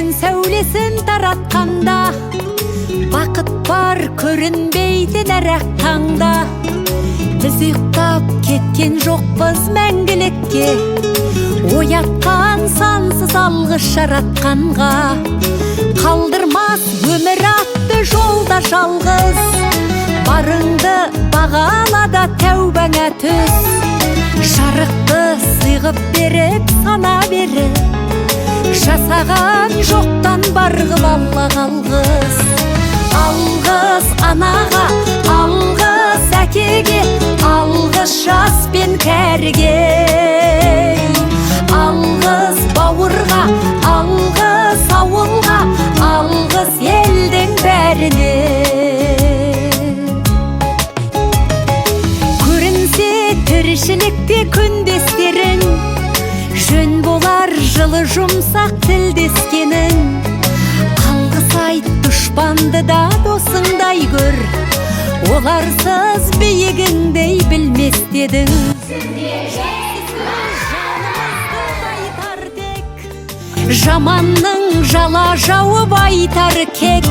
күн сәулесін таратқанда, бақыт бар көрінбейді нәрәк таңда. Біз ұйықтап кеткен жоқпыз мәңгілікке, оятқан сансыз алғыс жаратқанға. Қалдырмас өмір атты жолда жалғыз, барыңды бағалада тәубаңа түс. Жарықты сыйғып беріп сана беріп, жасаған жоқтан барғып алла қалғыз. Алғыз анаға, алғыз әкеге, алғыз жас пен кәріге. Алғыз бауырға, алғыз ауылға, алғыз елдің бәріне. Көрінсе тіршілікте күндестерің, жөн болар жылы жұмсақ тілдескенің. Алғыс айт дұшпанды да досыңдай көр, оларсыз биігіңдей білмес дедің. Жаманның жала жауып айтар кек,